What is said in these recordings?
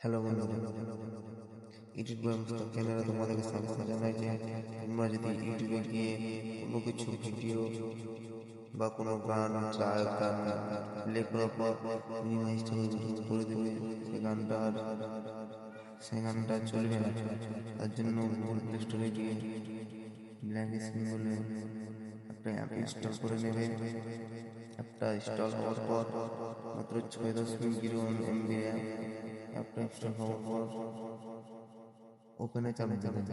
Hello বন্ধুরা, YouTube camera তোমাদেরকে স্বাগত জানাই যে তোমরা যদি ইউটিউবে গিয়ে কোনো কিছু ভিডিও বা কোনো গান গান প্লে করার পর মিনিমাইজটা করে দেবে, সে গানটা চলবে না। তার জন্য গুগল প্লে স্টোরে গিয়ে ব্ল্যাঙ্ক স্ক্রিন বলে একটা অ্যাপ ইনস্টল করে নেবে। অ্যাপটা ইনস্টল হওয়ার পর মাত্র 6.0 MB অ্যাপটা ইনস্টল হওয়ার পর ওপেনে চাপ দেবেন।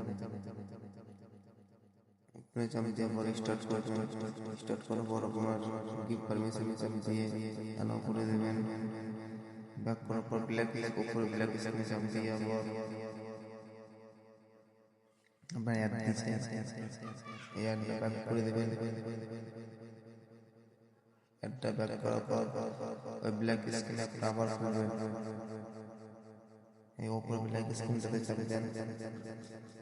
ওপেনে চাপ দেওয়ার পর স্টার্ট করবেন। স্টার্ট করার পর আপনার গিভ পারমিশন চাপ দিয়ে অ্যালাউ করে দেবেন। ব্যাক করার পর উপরে ব্ল্যাক স্ক্রিনে চাপ দিয়ে আবার আপনার অ্যাড দিচ্ছে, এই অ্যাডটা ব্যাক করে দেবেন। অ্যাডটা ব্যাক করার পর ওই ব্ল্যাক স্ক্রিনে একটা আবার খুলবে। এই ওপর ব্ল্যাক স্ক্রিনটাতে চাপ দেন,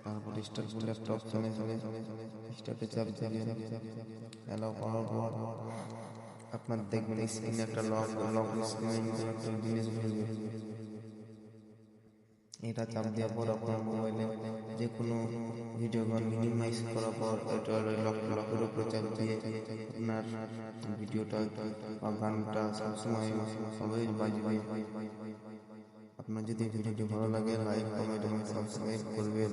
তারপর স্টার্ট বলে একটা অপশন আসবে, স্টার্টে চাপ দিবেন। অ্যালাউ করার পর আপনার দেখবেন স্ক্রিনে একটা লক স্ক্রিনের মতো একটা জিনিস ঘুরবে। এটা চাপ দেওয়ার পর আপনার মোবাইলে যে কোনো ভিডিও গান মিনিমাইজ করার পর এটা লকের উপরে চাপ দিয়ে আপনার ভিডিওটা বা গানটা সবসময় অলওয়েজ বাজবে। আপনার যদি ভিডিওটি ভালো লাগে লাইক, কমেন্ট এবং সাবস্ক্রাইব করবেন।